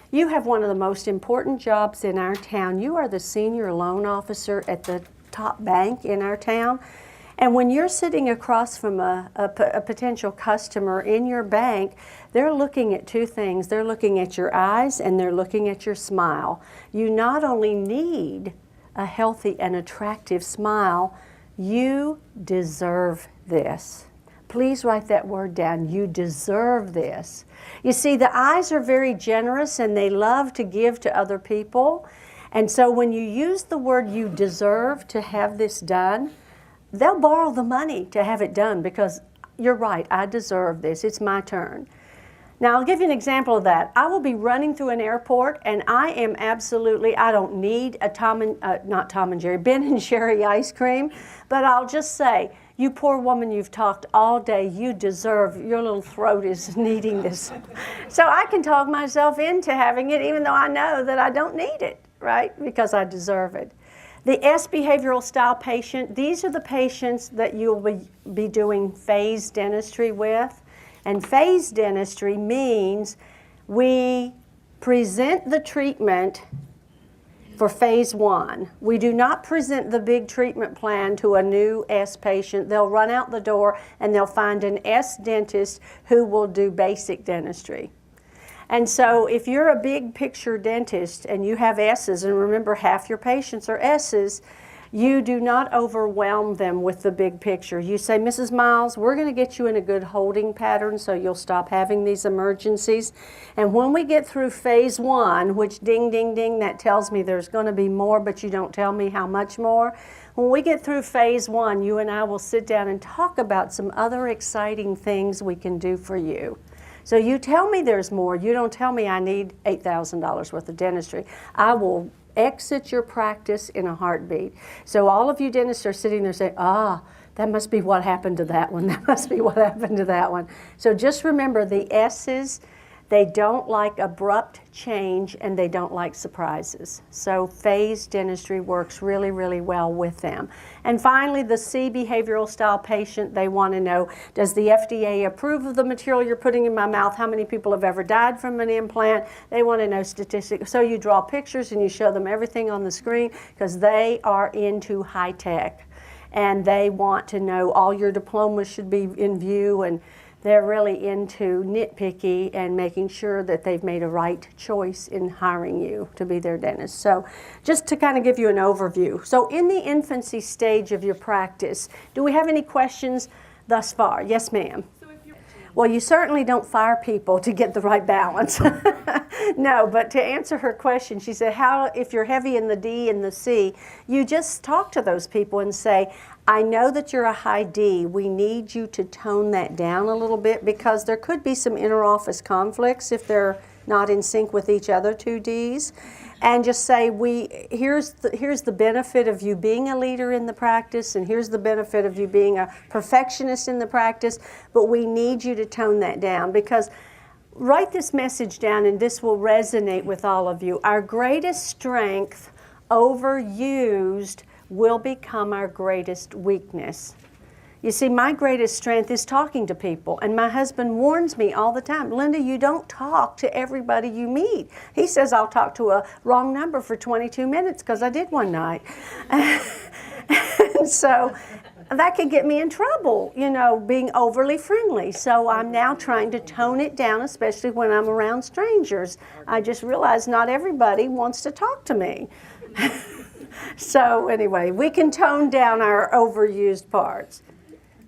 you have one of the most important jobs in our town. You are the senior loan officer at the top bank in our town. And when you're sitting across from a potential customer in your bank, they're looking at two things. They're looking at your eyes and they're looking at your smile. You not only need a healthy and attractive smile, you deserve this. Please write that word down. You deserve this. You see, the eyes are very generous and they love to give to other people. And so when you use the word you deserve to have this done, they'll borrow the money to have it done because you're right, I deserve this. It's my turn. Now, I'll give you an example of that. I will be running through an airport and I am absolutely, I don't need a Ben and Jerry ice cream, but I'll just say, you poor woman, you've talked all day. You deserve, your little throat is needing this. So I can talk myself into having it even though I know that I don't need it, right? Because I deserve it. The S behavioral style patient, these are the patients that you'll be doing phase dentistry with. And phase dentistry means we present the treatment for phase 1. We do not present the big treatment plan to a new S patient. They'll run out the door and they'll find an S dentist who will do basic dentistry. And so if you're a big picture dentist and you have S's, and remember half your patients are S's, you do not overwhelm them with the big picture. You say, Mrs. Miles, we're going to get you in a good holding pattern so you'll stop having these emergencies. And when we get through phase 1, which ding, ding, ding, that tells me there's going to be more, but you don't tell me how much more. When we get through phase 1, you and I will sit down and talk about some other exciting things we can do for you. So you tell me there's more. You don't tell me I need $8,000 worth of dentistry. I will exit your practice in a heartbeat. So all of you dentists are sitting there saying, that must be what happened to that one. That must be what happened to that one. So just remember the S's, they don't like abrupt change and they don't like surprises. So phase dentistry works really, really well with them. And finally, the C behavioral style patient, they want to know, does the FDA approve of the material you're putting in my mouth? How many people have ever died from an implant? They want to know statistics. So you draw pictures and you show them everything on the screen because they are into high tech. And they want to know all your diplomas should be in view, and they're really into nitpicky and making sure that they've made a right choice in hiring you to be their dentist. So just to kind of give you an overview. So in the infancy stage of your practice, do we have any questions thus far? Yes, ma'am. Well, you certainly don't fire people to get the right balance. No, but to answer her question, she said, if you're heavy in the D and the C, you just talk to those people and say, I know that you're a high D. We need you to tone that down a little bit because there could be some interoffice conflicts if they're not in sync with each other, two Ds. And just say, here's the benefit of you being a leader in the practice, and here's the benefit of you being a perfectionist in the practice, but we need you to tone that down because write this message down and this will resonate with all of you. Our greatest strength, overused, will become our greatest weakness. You see, my greatest strength is talking to people, and my husband warns me all the time, Linda, you don't talk to everybody you meet. He says I'll talk to a wrong number for 22 minutes because I did one night. And so that could get me in trouble, being overly friendly. So I'm now trying to tone it down, especially when I'm around strangers. I just realized not everybody wants to talk to me. So anyway, we can tone down our overused parts.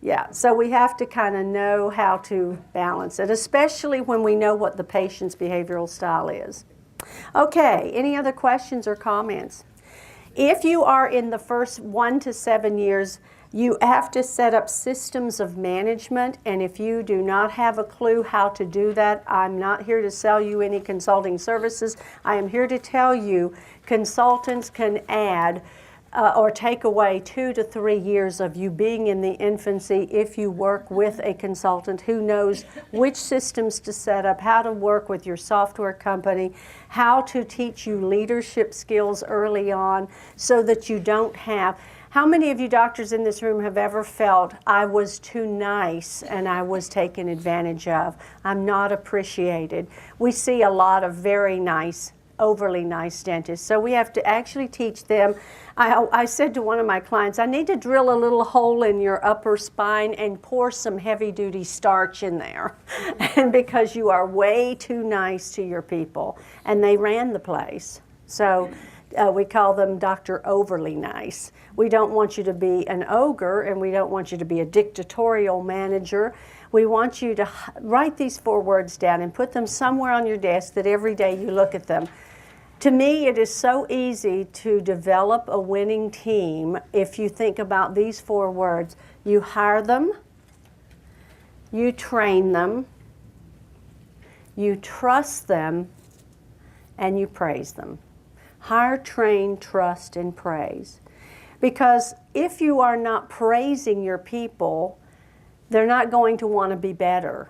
Yeah, so we have to kind of know how to balance it, especially when we know what the patient's behavioral style is. Okay, any other questions or comments? If you are in the first 1 to 7 years, you have to set up systems of management, and if you do not have a clue how to do that, I'm not here to sell you any consulting services. I am here to tell you consultants can add or take away 2 to 3 years of you being in the infancy if you work with a consultant who knows which systems to set up, how to work with your software company, how to teach you leadership skills early on so that you don't have. How many of you doctors in this room have ever felt I was too nice and I was taken advantage of? I'm not appreciated. We see a lot of very nice, overly nice dentists. So we have to actually teach them. I said to one of my clients, I need to drill a little hole in your upper spine and pour some heavy-duty starch in there. And because you are way too nice to your people. And they ran the place. So we call them Dr. Overly Nice. We don't want you to be an ogre, and we don't want you to be a dictatorial manager. We want you to write these 4 words down and put them somewhere on your desk that every day you look at them. To me, it is so easy to develop a winning team if you think about these 4 words. You hire them, you train them, you trust them, and you praise them. Hire, train, trust, and praise. Because if you are not praising your people, they're not going to want to be better.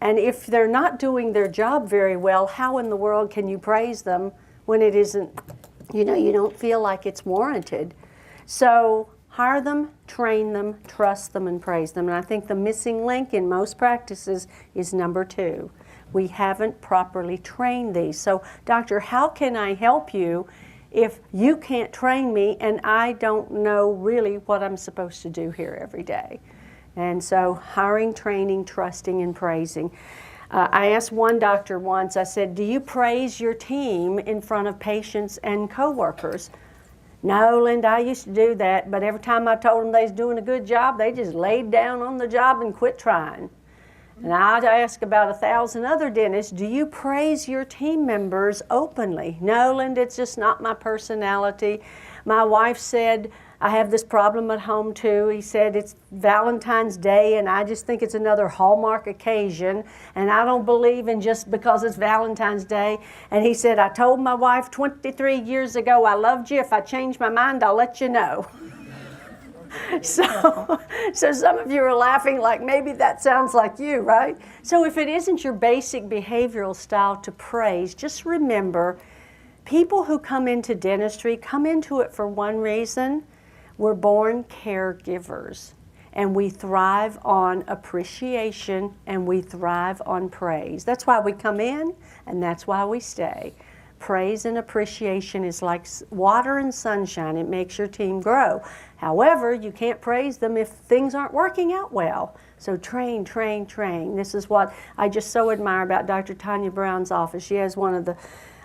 And if they're not doing their job very well, how in the world can you praise them when it isn't, you don't feel like it's warranted? So hire them, train them, trust them, and praise them. And I think the missing link in most practices is number 2. We haven't properly trained these. So, doctor, how can I help you if you can't train me and I don't know really what I'm supposed to do here every day? And so hiring, training, trusting, and praising. I asked one doctor once, I said, do you praise your team in front of patients and coworkers? No, Linda, I used to do that, but every time I told them they was doing a good job, they just laid down on the job and quit trying. And I'd ask about 1,000 other dentists, do you praise your team members openly? No, Linda, it's just not my personality. My wife said, I have this problem at home too. He said, it's Valentine's Day and I just think it's another Hallmark occasion and I don't believe in just because it's Valentine's Day. And he said, I told my wife 23 years ago I loved you. If I change my mind, I'll let you know. So some of you are laughing like maybe that sounds like you, right? So if it isn't your basic behavioral style to praise, just remember, people who come into dentistry come into it for one reason. We're born caregivers, and we thrive on appreciation, and we thrive on praise. That's why we come in, and that's why we stay. Praise and appreciation is like water and sunshine. It makes your team grow. However, you can't praise them if things aren't working out well. So train, train, train. This is what I just so admire about Dr. Tanya Brown's office. She has one of the,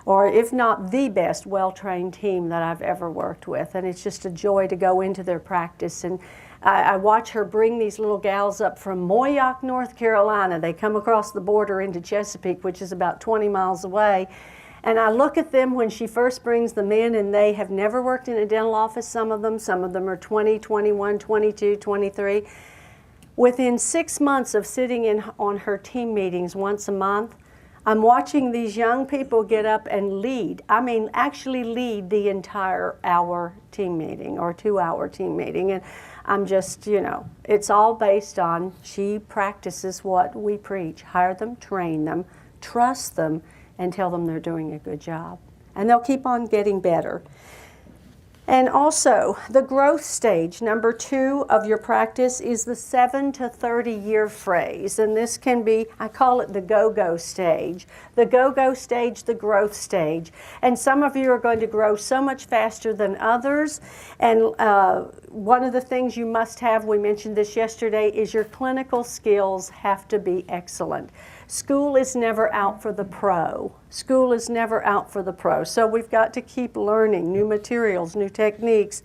or if not the best, well-trained team that I've ever worked with. And it's just a joy to go into their practice. And I watch her bring these little gals up from Moyock, North Carolina. They come across the border into Chesapeake, which is about 20 miles away. And I look at them when she first brings them in, and they have never worked in a dental office, some of them. Some of them are 20, 21, 22, 23. Within 6 months of sitting in on her team meetings once a month, I'm watching these young people get up and lead. I mean, actually lead the entire hour team meeting or 2-hour team meeting. And I'm just, it's all based on she practices what we preach. Hire them, train them, trust them, and tell them they're doing a good job. And they'll keep on getting better. And also, the growth stage, number 2 of your practice, is the 7 to 30 year phrase. And this can be, I call it the go-go stage. The go-go stage, the growth stage. And some of you are going to grow so much faster than others. And one of the things you must have, we mentioned this yesterday, is your clinical skills have to be excellent. School is never out for the pro. School is never out for the pro. So we've got to keep learning new materials, new techniques.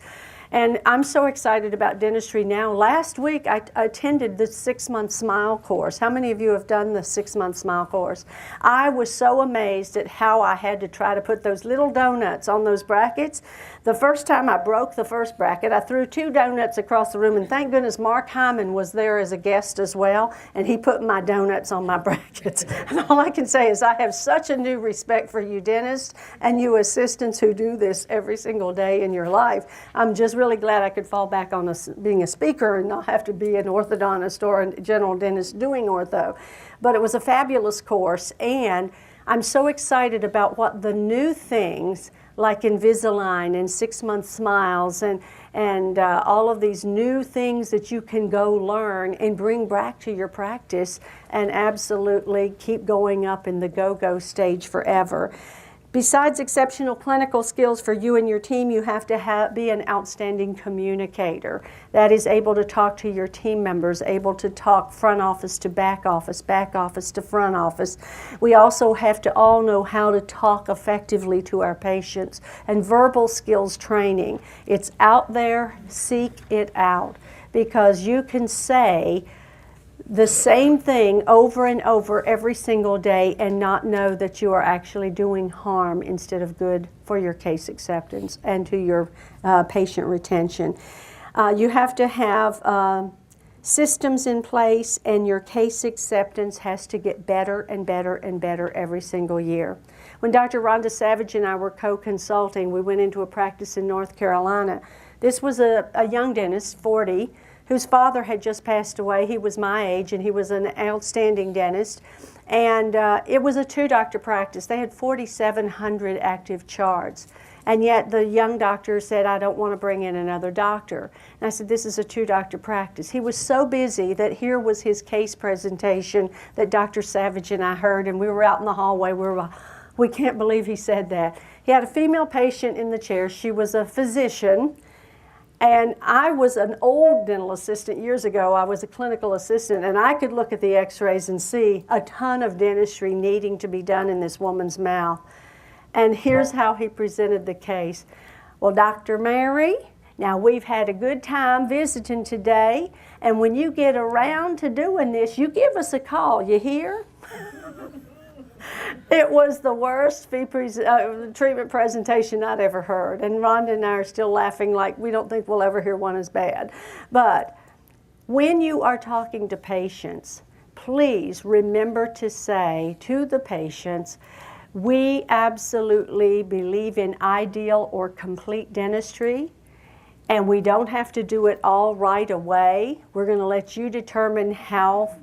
And I'm so excited about dentistry now. Last week I attended the 6-month SMILE course. How many of you have done the 6-month SMILE course? I was so amazed at how I had to try to put those little donuts on those brackets. The first time I broke the first bracket, I threw 2 donuts across the room, and thank goodness Mark Hyman was there as a guest as well, and he put my donuts on my brackets. And all I can say is I have such a new respect for you dentists and you assistants who do this every single day in your life. I'm just really glad I could fall back on being a speaker and not have to be an orthodontist or a general dentist doing ortho. But it was a fabulous course, and I'm so excited about what the new things like Invisalign and 6-month smiles and and all of these new things that you can go learn and bring back to your practice and absolutely keep going up in the go-go stage forever. Besides exceptional clinical skills for you and your team, you have to be an outstanding communicator that is able to talk to your team members, able to talk front office to back office to front office. We also have to all know how to talk effectively to our patients, and verbal skills training. It's out there, seek it out, because you can say the same thing over and over every single day and not know that you are actually doing harm instead of good for your case acceptance and to your patient retention. You have to have systems in place, and your case acceptance has to get better and better and better every single year. When Dr. Rhonda Savage and I were co-consulting, we went into a practice in North Carolina. This was a young dentist, 40, whose father had just passed away. He was my age, and he was an outstanding dentist. And it was a 2-doctor practice. They had 4,700 active charts. And yet the young doctor said, I don't want to bring in another doctor. And I said, this is a 2-doctor practice. He was so busy that here was his case presentation that Dr. Savage and I heard, and we were out in the hallway. We can't believe he said that. He had a female patient in the chair. She was a physician. And I was an old dental assistant years ago. I was a clinical assistant, and I could look at the x-rays and see a ton of dentistry needing to be done in this woman's mouth. And here's how he presented the case. Well, Dr. Mary, now we've had a good time visiting today, and when you get around to doing this, you give us a call, you hear? It was the worst treatment presentation I'd ever heard, and Rhonda and I are still laughing like we don't think we'll ever hear one as bad. But when you are talking to patients, please remember to say to the patients, we absolutely believe in ideal or complete dentistry, and we don't have to do it all right away. We're going to let you determine how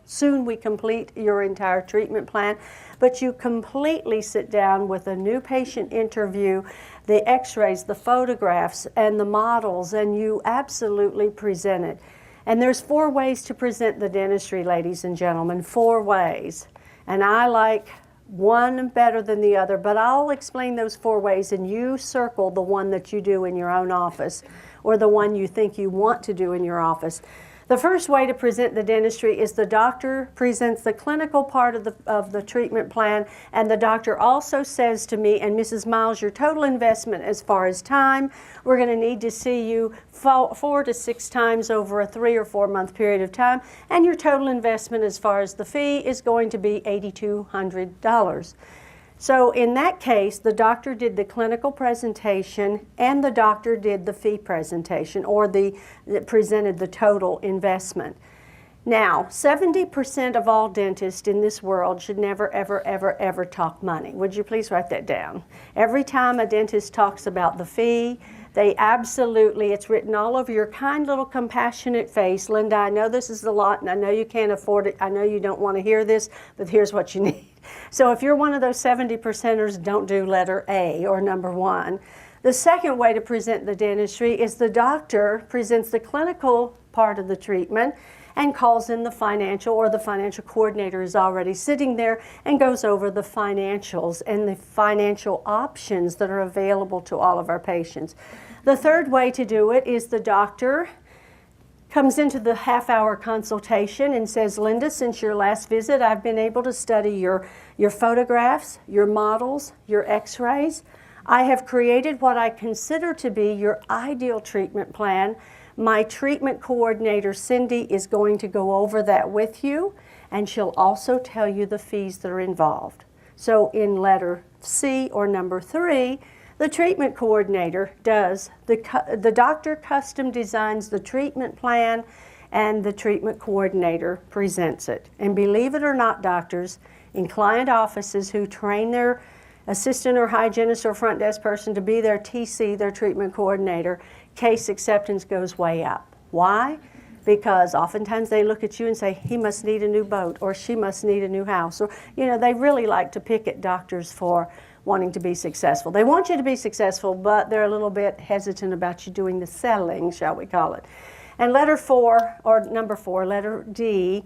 soon we complete your entire treatment plan. But you completely sit down with a new patient interview, the x-rays, the photographs, and the models, and you absolutely present it. And there's 4 ways to present the dentistry, ladies and gentlemen, 4 ways. And I like one better than the other, but I'll explain those 4 ways, and you circle the one that you do in your own office or the one you think you want to do in your office. The first way to present the dentistry is the doctor presents the clinical part of the treatment plan, and the doctor also says to me, and Mrs. Miles, your total investment as far as time, we're going to need to see you 4 to 6 times over a 3 or 4 month period of time, and your total investment as far as the fee is going to be $8,200. So in that case, the doctor did the clinical presentation and the doctor did the fee presentation, or presented the total investment. Now, 70% of all dentists in this world should never, ever, ever, ever talk money. Would you please write that down? Every time a dentist talks about the fee, they absolutely, it's written all over your kind little compassionate face. Linda, I know this is a lot, and I know you can't afford it. I know you don't want to hear this, but here's what you need. So if you're one of those 70%ers, don't do letter A or number 1. The second way to present the dentistry is the doctor presents the clinical part of the treatment and calls in the financial, or the financial coordinator is already sitting there and goes over the financials and the financial options that are available to all of our patients. The third way to do it is the doctor comes into the half-hour consultation and says, Linda, since your last visit, I've been able to study your photographs, your models, your x-rays. I have created what I consider to be your ideal treatment plan. My treatment coordinator, Cindy, is going to go over that with you, and she'll also tell you the fees that are involved. So in letter C, or number 3, the treatment coordinator does, the doctor custom designs the treatment plan, and the treatment coordinator presents it. And believe it or not, doctors, in client offices who train their assistant or hygienist or front desk person to be their TC, their treatment coordinator, case acceptance goes way up. Why? Because oftentimes they look at you and say, he must need a new boat, or she must need a new house. Or, they really like to pick at doctors for wanting to be successful. They want you to be successful, but they're a little bit hesitant about you doing the selling, shall we call it. And letter 4, or number 4, letter D,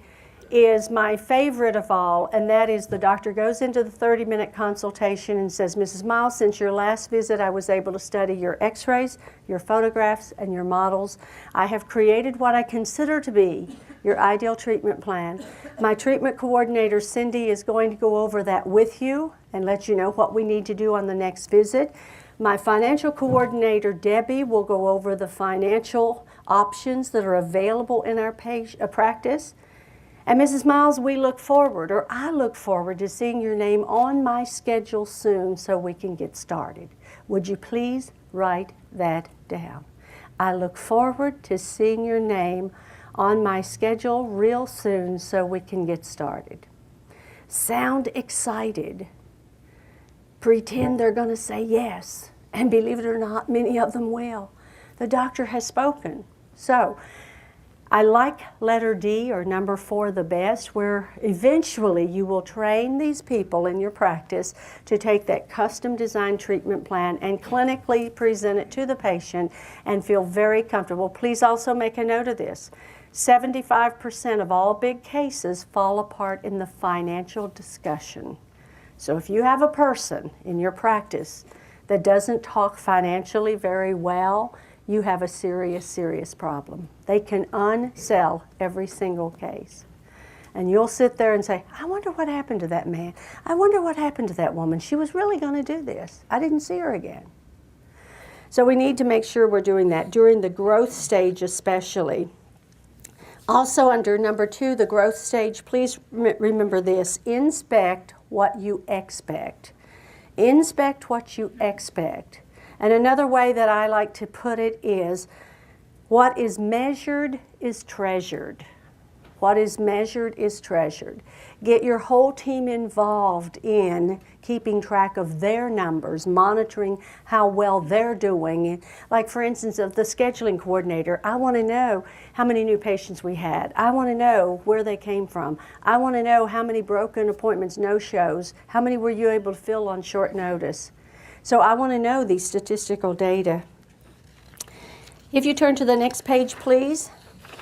is my favorite of all, and that is the doctor goes into the 30-minute consultation and says, Mrs. Miles, since your last visit, I was able to study your x-rays, your photographs, and your models. I have created what I consider to be your ideal treatment plan. My treatment coordinator, Cindy, is going to go over that with you and let you know what we need to do on the next visit. My financial coordinator, Debbie, will go over the financial options that are available in our practice. And Mrs. Miles, we look forward, or I look forward to seeing your name on my schedule soon so we can get started. Would you please write that down? I look forward to seeing your name on my schedule real soon so we can get started. Sound excited. Pretend they're going to say yes. And believe it or not, many of them will. The doctor has spoken. So, I like letter D, or number 4, the best, where eventually you will train these people in your practice to take that custom designed treatment plan and clinically present it to the patient and feel very comfortable. Please also make a note of this. 75% of all big cases fall apart in the financial discussion. So if you have a person in your practice that doesn't talk financially very well, you have a serious, serious problem. They can unsell every single case. And you'll sit there and say, I wonder what happened to that man. I wonder what happened to that woman. She was really going to do this. I didn't see her again. So we need to make sure we're doing that during the growth stage especially. Also under number 2, the growth stage, please remember this. Inspect what you expect. Inspect what you expect. And another way that I like to put it is, what is measured is treasured. What is measured is treasured. Get your whole team involved in keeping track of their numbers, monitoring how well they're doing. Like for instance, of the scheduling coordinator, I want to know how many new patients we had. I want to know where they came from. I want to know how many broken appointments, no-shows, how many were you able to fill on short notice. So I want to know these statistical data. If you turn to the next page, please.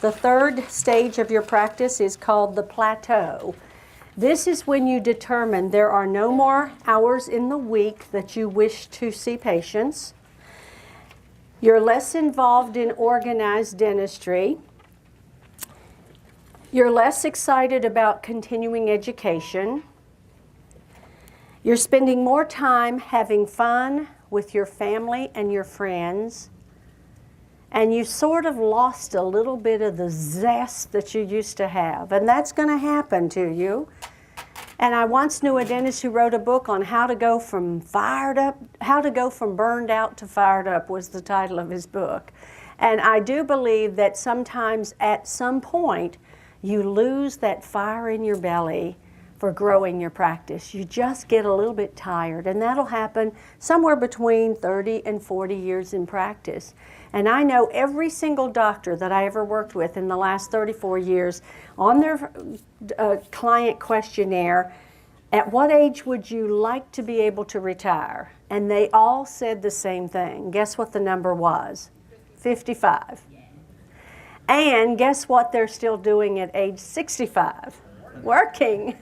The third stage of your practice is called the plateau. This is when you determine there are no more hours in the week that you wish to see patients. You're less involved in organized dentistry. You're less excited about continuing education. You're spending more time having fun with your family and your friends. And you sort of lost a little bit of the zest that you used to have. And that's going to happen to you. And I once knew a dentist who wrote a book on how to go from burned out to fired up was the title of his book. And I do believe that sometimes at some point you lose that fire in your belly for growing your practice. You just get a little bit tired, and that'll happen somewhere between 30 and 40 years in practice. And I know every single doctor that I ever worked with in the last 34 years, on their client questionnaire, at what age would you like to be able to retire? And they all said the same thing. Guess what the number was? 55. And guess what they're still doing at age 65? Working.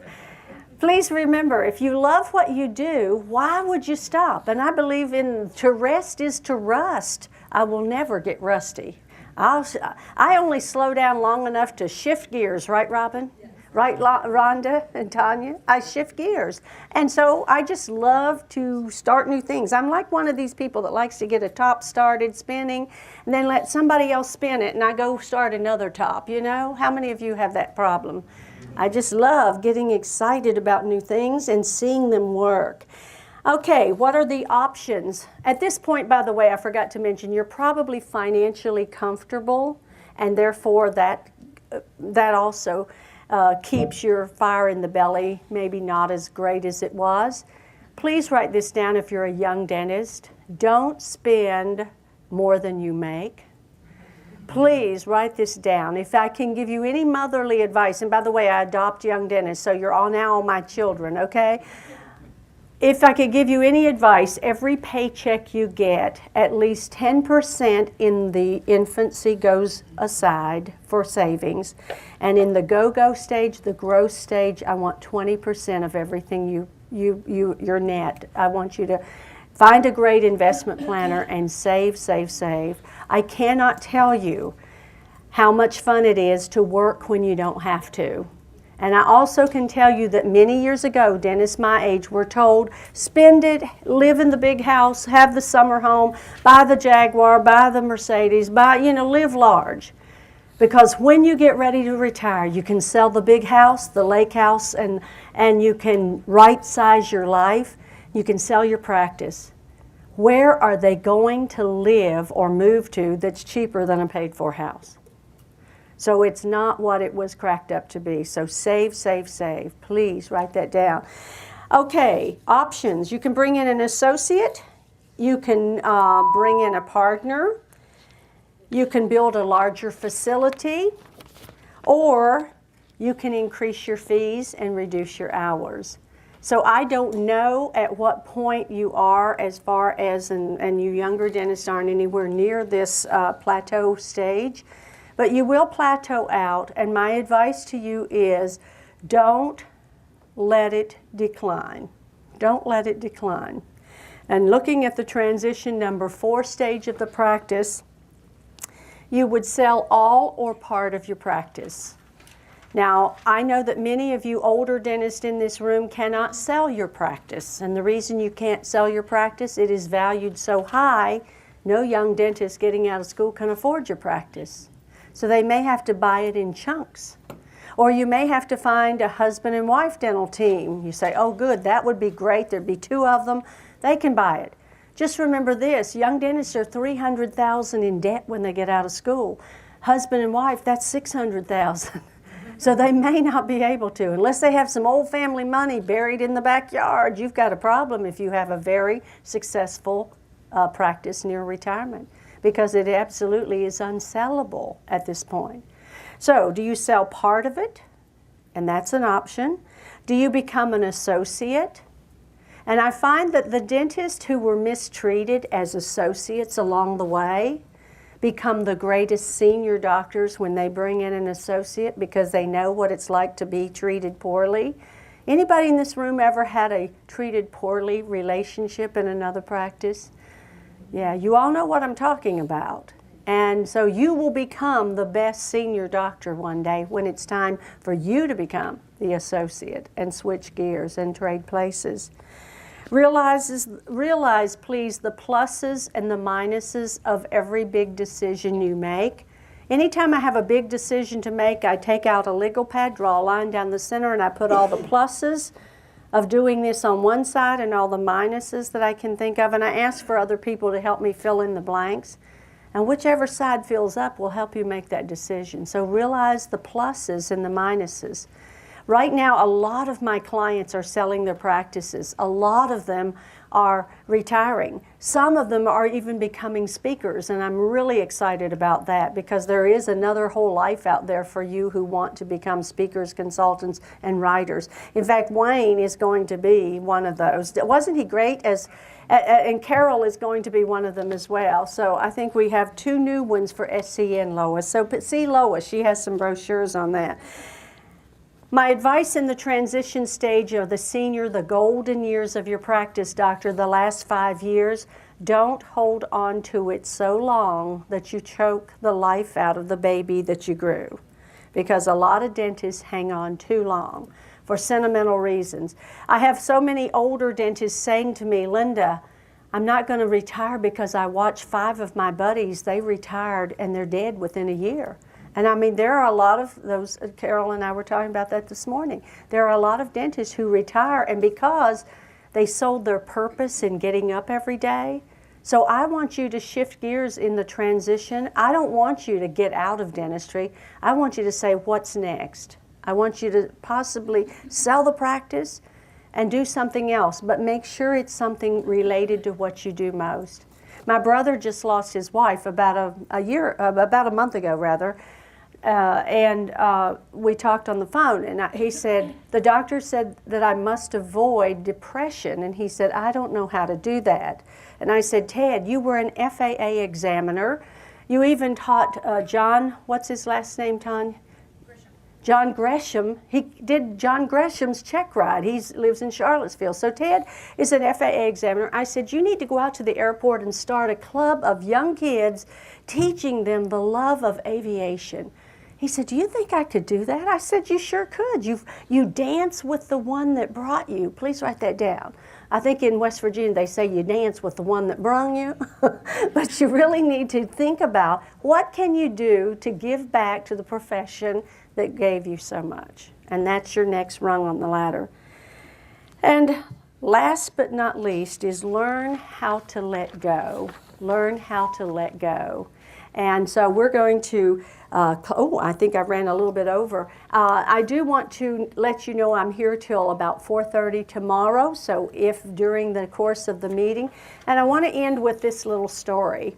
Please remember, if you love what you do, why would you stop? And I believe in to rest is to rust. I will never get rusty. I only slow down long enough to shift gears, right, Robin? Yes. Right, Rhonda and Tanya? I shift gears. And so I just love to start new things. I'm like one of these people that likes to get a top started spinning and then let somebody else spin it and I go start another top, you know? How many of you have that problem? I just love getting excited about new things and seeing them work. Okay, what are the options? At this point, by the way, I forgot to mention, you're probably financially comfortable, and therefore that also keeps your fire in the belly maybe not as great as it was. Please write this down if you're a young dentist. Don't spend more than you make. Please write this down. If I can give you any motherly advice, and by the way, I adopt young dentists, so you're all now my children, okay? If I could give you any advice, every paycheck you get, at least 10% in the infancy goes aside for savings. And in the go-go stage, the growth stage, I want 20% of everything your net. I want you to find a great investment planner and save, save, save. I cannot tell you how much fun it is to work when you don't have to. And I also can tell you that many years ago, dentists my age were told, spend it, live in the big house, have the summer home, buy the Jaguar, buy the Mercedes, live large. Because when you get ready to retire, you can sell the big house, the lake house, and you can right-size your life. You can sell your practice. Where are they going to live or move to that's cheaper than a paid-for house? So it's not what it was cracked up to be. So save, save, save. Please write that down. Okay, options. You can bring in an associate. You can bring in a partner. You can build a larger facility. Or you can increase your fees and reduce your hours. So I don't know at what point you are as far as, and you younger dentists aren't anywhere near this plateau stage. But you will plateau out, and my advice to you is don't let it decline. Don't let it decline. And looking at the transition number 4 stage of the practice, you would sell all or part of your practice. Now, I know that many of you older dentists in this room cannot sell your practice. And the reason you can't sell your practice, it is valued so high, no young dentist getting out of school can afford your practice. So they may have to buy it in chunks. Or you may have to find a husband and wife dental team. You say, oh good, that would be great. There'd be 2 of them. They can buy it. Just remember this, young dentists are $300,000 in debt when they get out of school. Husband and wife, that's $600,000. So they may not be able to. Unless they have some old family money buried in the backyard, you've got a problem if you have a very successful practice near retirement. Because it absolutely is unsellable at this point. So, do you sell part of it? And that's an option. Do you become an associate? And I find that the dentists who were mistreated as associates along the way become the greatest senior doctors when they bring in an associate because they know what it's like to be treated poorly. Anybody in this room ever had a treated poorly relationship in another practice? Yeah, you all know what I'm talking about. And so you will become the best senior doctor one day when it's time for you to become the associate and switch gears and trade places. Realize, please, the pluses and the minuses of every big decision you make. Anytime I have a big decision to make, I take out a legal pad, draw a line down the center, and I put all the pluses of doing this on one side and all the minuses that I can think of, and I ask for other people to help me fill in the blanks. And whichever side fills up will help you make that decision. So realize the pluses and the minuses. Right now, a lot of my clients are selling their practices. A lot of them are retiring. Some of them are even becoming speakers, and I'm really excited about that because there is another whole life out there for you who want to become speakers, consultants, and writers. In fact, Wayne is going to be one of those. Wasn't he great? And Carol is going to be one of them as well. So I think we have 2 new ones for SCN Lois. So see Lois, she has some brochures on that. My advice in the transition stage of the senior, the golden years of your practice, doctor, the last 5 years, don't hold on to it so long that you choke the life out of the baby that you grew. Because a lot of dentists hang on too long for sentimental reasons. I have so many older dentists saying to me, Linda, I'm not going to retire because I watched 5 of my buddies, they retired and they're dead within a year. And I mean, there are a lot of those, Carol and I were talking about that this morning. There are a lot of dentists who retire, and because they sold their purpose in getting up every day. So I want you to shift gears in the transition. I don't want you to get out of dentistry. I want you to say, what's next? I want you to possibly sell the practice and do something else, but make sure it's something related to what you do most. My brother just lost his wife about a month ago rather. We talked on the phone, and he said, the doctor said that I must avoid depression, and he said, I don't know how to do that. And I said, Ted, you were an FAA examiner. You even taught John, what's his last name, Tanya? John Gresham. He did John Gresham's check ride. He lives in Charlottesville. So Ted is an FAA examiner. I said, you need to go out to the airport and start a club of young kids teaching them the love of aviation. He said, do you think I could do that? I said, you sure could. You dance with the one that brought you. Please write that down. I think in West Virginia they say you dance with the one that brung you. But you really need to think about what can you do to give back to the profession that gave you so much. And that's your next rung on the ladder. And last but not least is learn how to let go. Learn how to let go. And so we're going to, I think I ran a little bit over. I do want to let you know I'm here till about 4:30 tomorrow, so if during the course of the meeting. And I want to end with this little story.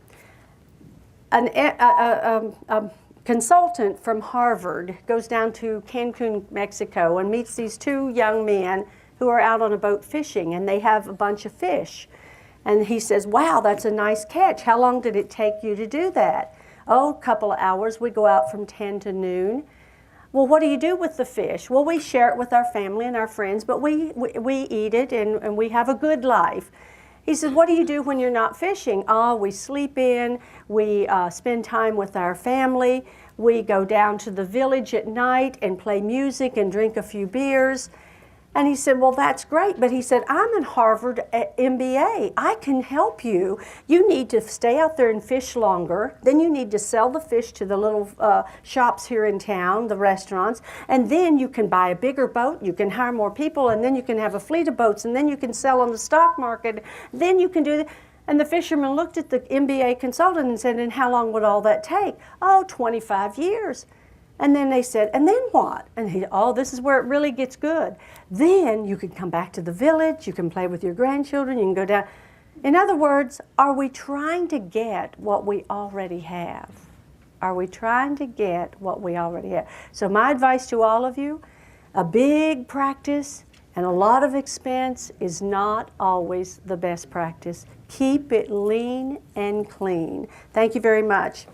A consultant from Harvard goes down to Cancun, Mexico, and meets these two young men who are out on a boat fishing, and they have a bunch of fish. And he says, wow, that's a nice catch. How long did it take you to do that? Oh, a couple of hours. We go out from 10 to noon. Well, what do you do with the fish? Well, we share it with our family and our friends, but we eat it and we have a good life. He says, what do you do when you're not fishing? Oh, we sleep in, we spend time with our family, we go down to the village at night and play music and drink a few beers. And he said, well, that's great. But he said, I'm in Harvard MBA. I can help you. You need to stay out there and fish longer. Then you need to sell the fish to the little shops here in town, the restaurants. And then you can buy a bigger boat. You can hire more people. And then you can have a fleet of boats. And then you can sell on the stock market. Then you can do that. And the fisherman looked at the MBA consultant and said, and how long would all that take? Oh, 25 years. And then they said, and then what? And he, oh, this is where it really gets good. Then you can come back to the village, you can play with your grandchildren, you can go down. In other words, are we trying to get what we already have? Are we trying to get what we already have? So my advice to all of you, a big practice and a lot of expense is not always the best practice. Keep it lean and clean. Thank you very much.